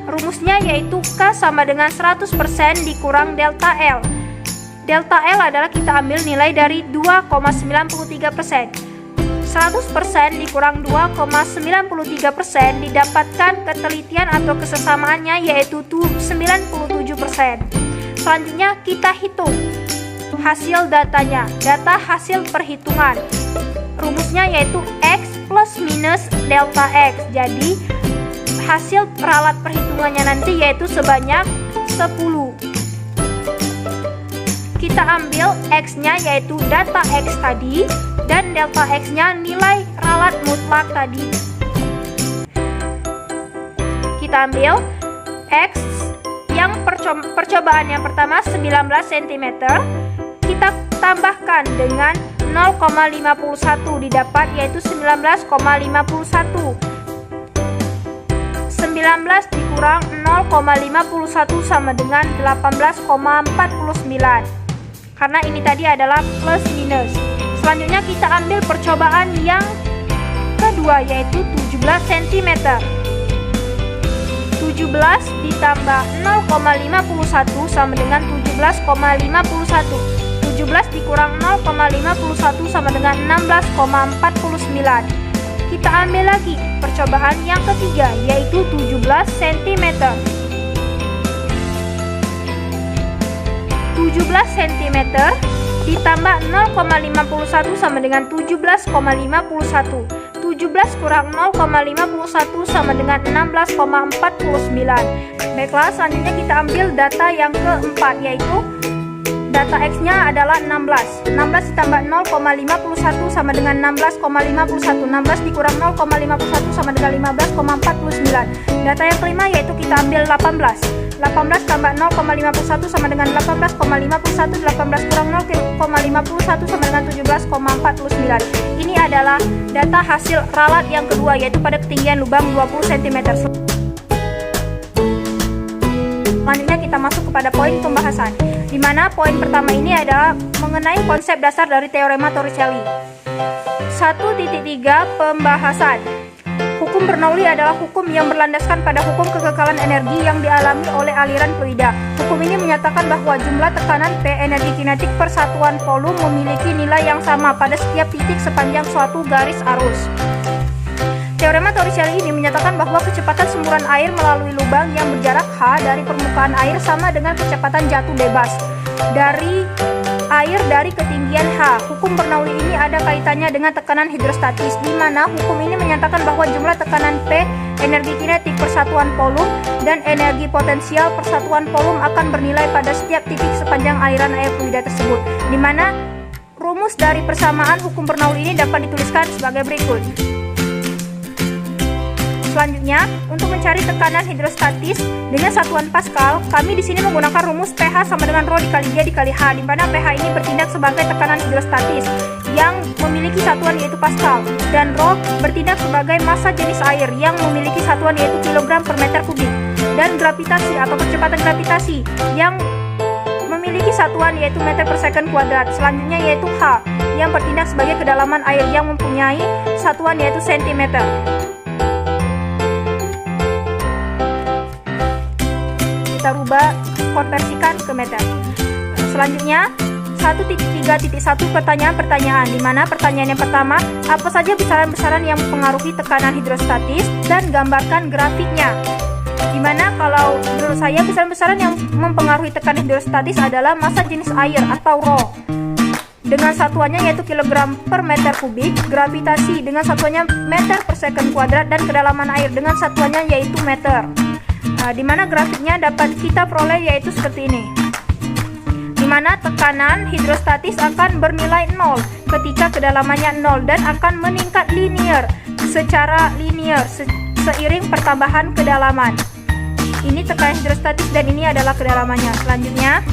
Rumusnya yaitu K sama dengan 100% dikurang delta L. Delta L adalah kita ambil nilai dari 2,93%. 100% dikurang 2,93% didapatkan ketelitian atau kesesamaannya yaitu 97%. Selanjutnya kita hitung hasil datanya, data hasil perhitungan. Rumusnya yaitu X plus minus delta X. Jadi hasil ralat perhitungannya nanti yaitu sebanyak 10. Kita ambil X-nya yaitu data X tadi dan delta X-nya nilai ralat mutlak tadi. Kita ambil X yang percobaan yang pertama 19 cm. Kita tambahkan dengan 0,51 didapat yaitu 19,51. 19 dikurang 0,51 sama dengan 18,49. Karena ini tadi adalah plus minus. Selanjutnya kita ambil percobaan yang kedua yaitu 17 cm. 17 ditambah 0,51 sama dengan 17,51. 17 dikurang 0,51 sama dengan 16,49. Kita ambil lagi percobaan yang ketiga yaitu 17 cm. 17 cm ditambah 0,51 sama dengan 17,51. 17 kurang 0,51 sama dengan 16,49. Baiklah, selanjutnya kita ambil data yang keempat yaitu data X-nya adalah 16. 16 ditambah 0,51 sama dengan 16,51. 16 dikurang 0,51 sama dengan 15,49. Data yang kelima yaitu kita ambil 18. 18 tambah 0,51 sama dengan 18,51. 18 kurang 0,51 sama dengan 17,49. Ini adalah data hasil ralat yang kedua yaitu pada ketinggian lubang 20 cm. Selanjutnya kita masuk kepada poin pembahasan, di mana poin pertama ini adalah mengenai konsep dasar dari teorema Torricelli. 1.3 Pembahasan. Hukum Bernoulli adalah hukum yang berlandaskan pada hukum kekekalan energi yang dialami oleh aliran fluida. Hukum ini menyatakan bahwa jumlah tekanan P energi kinetik per satuan volume memiliki nilai yang sama pada setiap titik sepanjang suatu garis arus. Teorema Torricelli ini menyatakan bahwa kecepatan semburan air melalui lubang yang berjarak h dari permukaan air sama dengan kecepatan jatuh bebas dari air dari ketinggian h. Hukum Bernoulli ini ada kaitannya dengan tekanan hidrostatis, di mana hukum ini menyatakan bahwa jumlah tekanan P energi kinetik per satuan volume dan energi potensial per satuan volume akan bernilai pada setiap titik sepanjang aliran air fluida tersebut, di mana rumus dari persamaan hukum Bernoulli ini dapat dituliskan sebagai berikut. Selanjutnya, untuk mencari tekanan hidrostatis dengan satuan Pascal, kami di sini menggunakan rumus pH sama dengan rho dikali G dikali H, di mana pH ini bertindak sebagai tekanan hidrostatis yang memiliki satuan yaitu Pascal, dan rho bertindak sebagai massa jenis air yang memiliki satuan yaitu kilogram per meter kubik, dan gravitasi atau percepatan gravitasi yang memiliki satuan yaitu meter per second kuadrat. Selanjutnya yaitu H yang bertindak sebagai kedalaman air yang mempunyai satuan yaitu cm. Kita rubah, konversikan ke meter. Selanjutnya 1.3.1 pertanyaan-pertanyaan, di mana pertanyaan yang pertama, apa saja besaran-besaran yang mempengaruhi tekanan hidrostatis dan gambarkan grafiknya. Di mana kalau menurut saya besaran-besaran yang mempengaruhi tekanan hidrostatis adalah massa jenis air atau rho dengan satuannya yaitu kilogram per meter kubik, gravitasi dengan satuannya meter per second kuadrat, dan kedalaman air dengan satuannya yaitu meter. Di mana grafiknya dapat kita peroleh yaitu seperti ini, di mana tekanan hidrostatis akan bernilai 0 ketika kedalamannya 0 dan akan meningkat secara linear seiring pertambahan kedalaman. Ini tekanan hidrostatis dan ini adalah kedalamannya. Selanjutnya,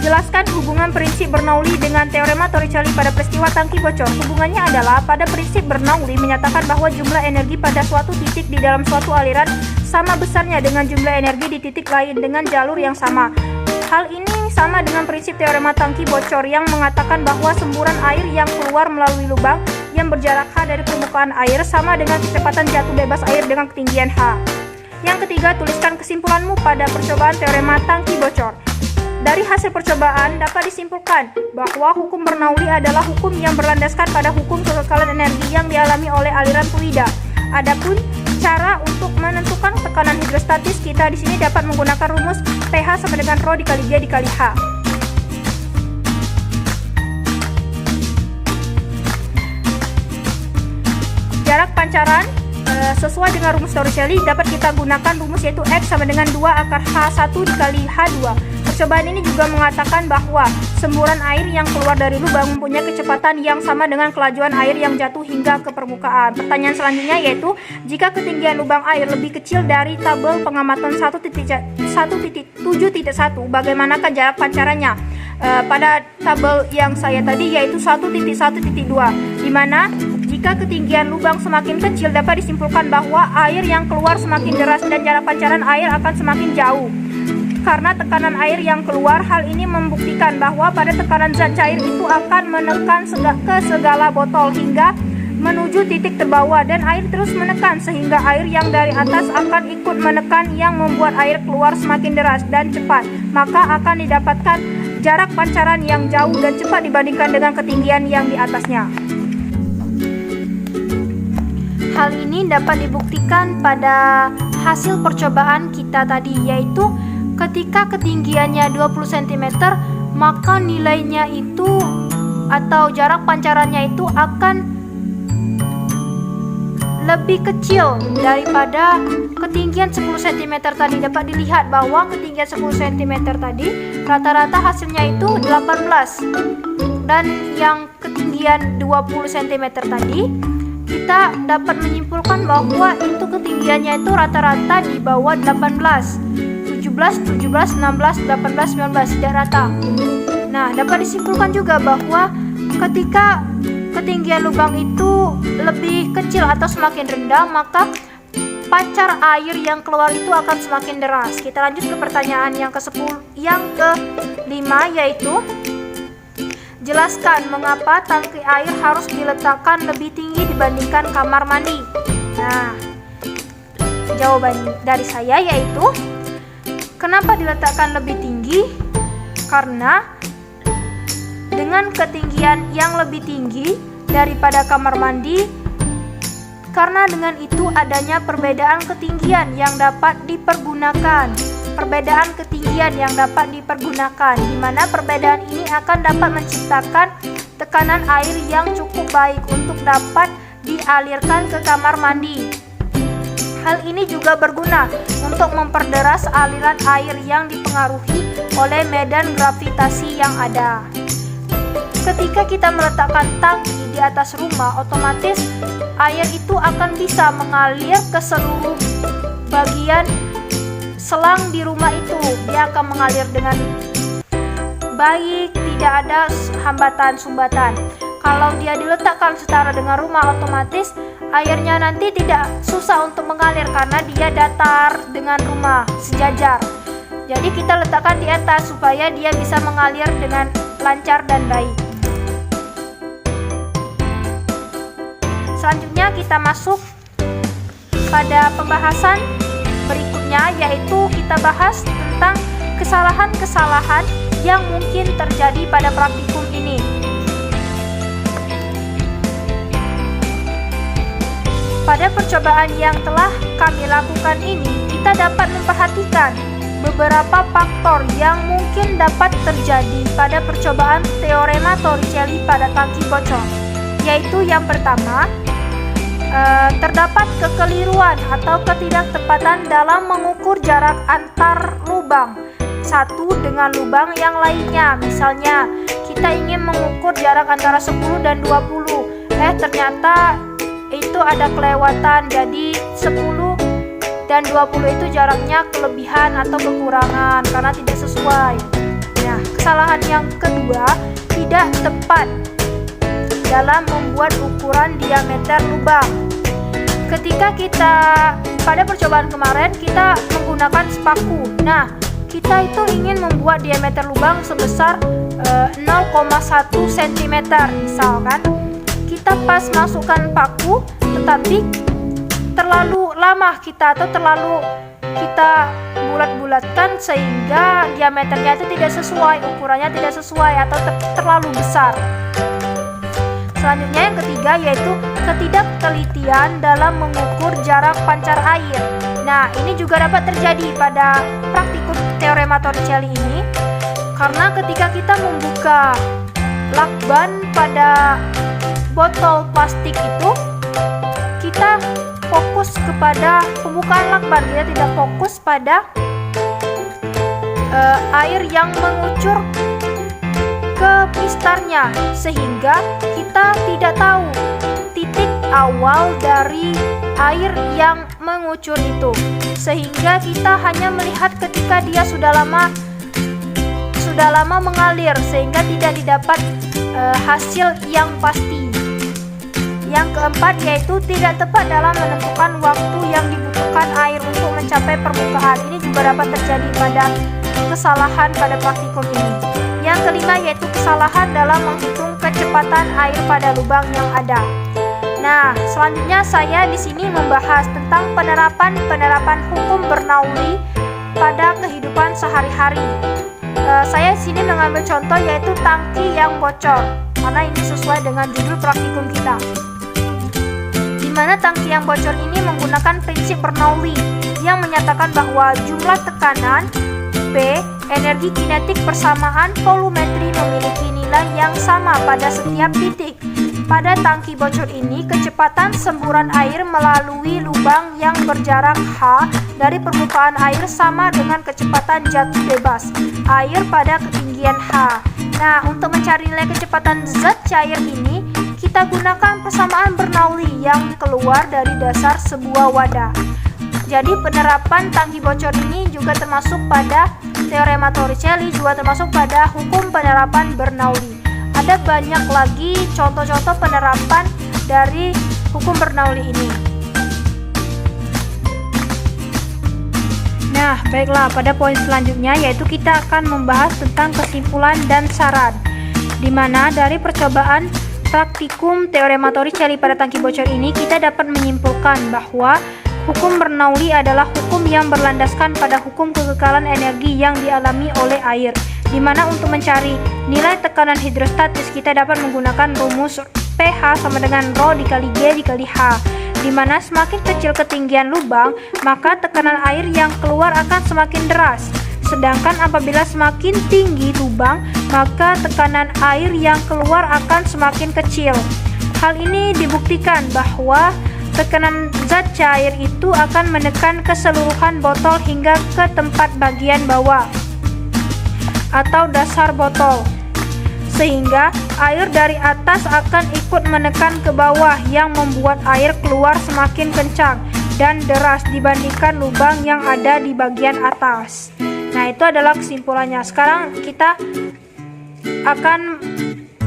jelaskan hubungan prinsip Bernoulli dengan teorema Torricelli pada peristiwa tangki bocor. Hubungannya adalah pada prinsip Bernoulli menyatakan bahwa jumlah energi pada suatu titik di dalam suatu aliran sama besarnya dengan jumlah energi di titik lain dengan jalur yang sama. Hal ini sama dengan prinsip teorema tangki bocor yang mengatakan bahwa semburan air yang keluar melalui lubang yang berjarak h dari permukaan air sama dengan kecepatan jatuh bebas air dengan ketinggian h. Yang ketiga, tuliskan kesimpulanmu pada percobaan teorema tangki bocor. Dari hasil percobaan dapat disimpulkan bahwa hukum Bernoulli adalah hukum yang berlandaskan pada hukum kekekalan energi yang dialami oleh aliran fluida. Adapun cara untuk menentukan tekanan hidrostatis, kita di sini dapat menggunakan rumus pH sama dengan rho dikali G dikali H. Jarak pancaran sesuai dengan rumus Torricelli dapat kita gunakan rumus yaitu X sama dengan 2 akar H1 dikali H2. Percobaan ini juga mengatakan bahwa semburan air yang keluar dari lubang mempunyai kecepatan yang sama dengan kelajuan air yang jatuh hingga ke permukaan. Pertanyaan selanjutnya yaitu, jika ketinggian lubang air lebih kecil dari tabel pengamatan 1.7.1, bagaimanakah jarak pancarannya? pada tabel yang saya tadi, yaitu 1.1.2, di mana jika ketinggian lubang semakin kecil dapat disimpulkan bahwa air yang keluar semakin deras dan jarak pancaran air akan semakin jauh. Karena tekanan air yang keluar, hal ini membuktikan bahwa pada tekanan zat cair itu akan menekan ke segala botol hingga menuju titik terbawah, dan air terus menekan sehingga air yang dari atas akan ikut menekan yang membuat air keluar semakin deras dan cepat. Maka akan didapatkan jarak pancaran yang jauh dan cepat dibandingkan dengan ketinggian yang di atasnya. Hal ini dapat dibuktikan pada hasil percobaan kita tadi, yaitu ketika ketinggiannya 20 cm, maka nilainya itu atau jarak pancarannya itu akan lebih kecil daripada ketinggian 10 cm tadi. Dapat dilihat bahwa ketinggian 10 cm tadi rata-rata hasilnya itu 18, dan yang ketinggian 20 cm tadi kita dapat menyimpulkan bahwa itu ketinggiannya itu rata-rata di bawah 18, 17, 16, 18, 19, tidak rata. Nah, dapat disimpulkan juga bahwa ketika ketinggian lubang itu lebih kecil atau semakin rendah, maka pancar air yang keluar itu akan semakin deras. Kita lanjut ke pertanyaan yang ke-5, yaitu jelaskan mengapa tangki air harus diletakkan lebih tinggi dibandingkan kamar mandi. Nah, jawaban dari saya yaitu kenapa diletakkan lebih tinggi? Karena dengan ketinggian yang lebih tinggi daripada kamar mandi, karena dengan itu adanya perbedaan ketinggian yang dapat dipergunakan. Perbedaan ketinggian yang dapat dipergunakan, di mana perbedaan ini akan dapat menciptakan tekanan air yang cukup baik untuk dapat dialirkan ke kamar mandi. Hal ini juga berguna untuk memperderas aliran air yang dipengaruhi oleh medan gravitasi yang ada. Ketika kita meletakkan tangki di atas rumah, otomatis air itu akan bisa mengalir ke seluruh bagian selang di rumah itu. Dia akan mengalir dengan baik, tidak ada hambatan sumbatan. Kalau dia diletakkan setara dengan rumah, otomatis airnya nanti tidak susah untuk mengalir karena dia datar dengan rumah, sejajar. Jadi kita letakkan di atas supaya dia bisa mengalir dengan lancar dan baik. Selanjutnya kita masuk pada pembahasan berikutnya, yaitu kita bahas tentang kesalahan-kesalahan yang mungkin terjadi pada praktikum ini. Pada percobaan yang telah kami lakukan ini, kita dapat memperhatikan beberapa faktor yang mungkin dapat terjadi pada percobaan teorema Torricelli pada tangki bocor, yaitu yang pertama, terdapat kekeliruan atau ketidaktepatan dalam mengukur jarak antar lubang satu dengan lubang yang lainnya. Misalnya kita ingin mengukur jarak antara 10 dan 20, ternyata itu ada kelewatan, jadi 10 dan 20 itu jaraknya kelebihan atau kekurangan karena tidak sesuai. Nah, kesalahan yang kedua, tidak tepat dalam membuat ukuran diameter lubang. Ketika kita pada percobaan kemarin kita menggunakan spaku. Nah, kita itu ingin membuat diameter lubang sebesar 0,1 cm misalkan. Kita pas masukkan paku, tetapi terlalu lama kita bulat-bulatkan sehingga diameternya itu tidak sesuai, ukurannya tidak sesuai atau terlalu besar. Selanjutnya yang ketiga, yaitu ketidaktelitian dalam mengukur jarak pancar air. Nah, ini juga dapat terjadi pada praktikum teorema Torricelli ini, karena ketika kita membuka lakban pada botol plastik itu, kita fokus kepada pembukaan lakban, kita tidak fokus pada air yang mengucur ke pistarnya, sehingga kita tidak tahu titik awal dari air yang mengucur itu, sehingga kita hanya melihat ketika dia sudah sudah lama mengalir sehingga tidak didapat hasil yang pasti. Yang keempat yaitu tidak tepat dalam menentukan waktu yang dibutuhkan air untuk mencapai permukaan. Ini juga dapat terjadi pada kesalahan pada praktikum ini. Yang kelima yaitu kesalahan dalam menghitung kecepatan air pada lubang yang ada. Nah, selanjutnya saya di sini membahas tentang penerapan hukum Bernoulli pada kehidupan sehari-hari. Saya di sini mengambil contoh yaitu tangki yang bocor, karena ini sesuai dengan judul praktikum kita. Di mana tangki yang bocor ini menggunakan prinsip Bernoulli yang menyatakan bahwa jumlah tekanan P, energi kinetik persamaan volumetri memiliki nilai yang sama pada setiap titik. Pada tangki bocor ini, kecepatan semburan air melalui lubang yang berjarak H dari permukaan air sama dengan kecepatan jatuh bebas air pada ketinggian H. Nah, untuk mencari nilai kecepatan zat cair ini, kita gunakan persamaan Bernoulli yang keluar dari dasar sebuah wadah. Jadi penerapan tangki bocor ini juga termasuk pada teorema Torricelli, juga termasuk pada hukum penerapan Bernoulli. Ada banyak lagi contoh-contoh penerapan dari hukum Bernoulli ini. Nah, baiklah, pada poin selanjutnya yaitu kita akan membahas tentang kesimpulan dan saran, di mana dari percobaan praktikum teorema Torricelli pada tangki bocor ini kita dapat menyimpulkan bahwa hukum Bernoulli adalah hukum yang berlandaskan pada hukum kekekalan energi yang dialami oleh air, di mana untuk mencari nilai tekanan hidrostatis kita dapat menggunakan rumus pH sama dengan rho dikali G dikali H, di mana semakin kecil ketinggian lubang maka tekanan air yang keluar akan semakin deras, sedangkan apabila semakin tinggi lubang maka tekanan air yang keluar akan semakin kecil. Hal ini dibuktikan bahwa tekanan zat cair itu akan menekan keseluruhan botol hingga ke tempat bagian bawah atau dasar botol, sehingga air dari atas akan ikut menekan ke bawah yang membuat air keluar semakin kencang dan deras dibandingkan lubang yang ada di bagian atas. Nah, itu adalah kesimpulannya. Sekarang kita akan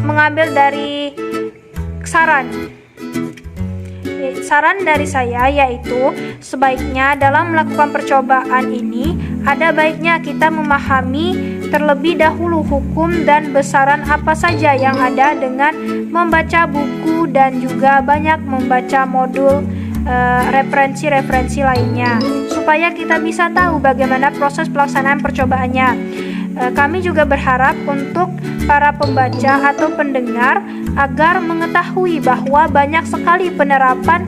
mengambil dari saran. Saran dari saya yaitu sebaiknya dalam melakukan percobaan ini ada baiknya kita memahami terlebih dahulu hukum dan besaran apa saja yang ada dengan membaca buku dan juga banyak membaca modul referensi-referensi lainnya supaya kita bisa tahu bagaimana proses pelaksanaan percobaannya. Kami juga berharap untuk para pembaca atau pendengar agar mengetahui bahwa banyak sekali penerapan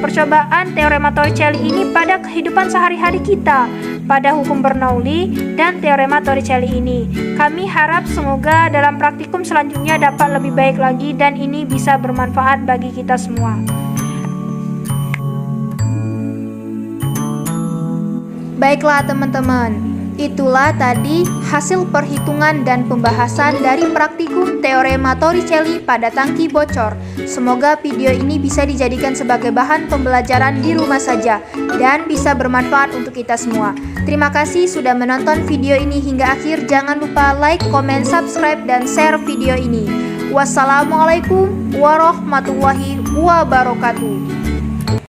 percobaan teorema Torricelli ini pada kehidupan sehari-hari kita, pada hukum Bernoulli dan teorema Torricelli ini. Kami harap semoga dalam praktikum selanjutnya dapat lebih baik lagi dan ini bisa bermanfaat bagi kita semua. Baiklah teman-teman, itulah tadi hasil perhitungan dan pembahasan dari praktikum teorema Torricelli pada tangki bocor. Semoga video ini bisa dijadikan sebagai bahan pembelajaran di rumah saja dan bisa bermanfaat untuk kita semua. Terima kasih sudah menonton video ini hingga akhir. Jangan lupa like, comment, subscribe, dan share video ini. Wassalamualaikum warahmatullahi wabarakatuh.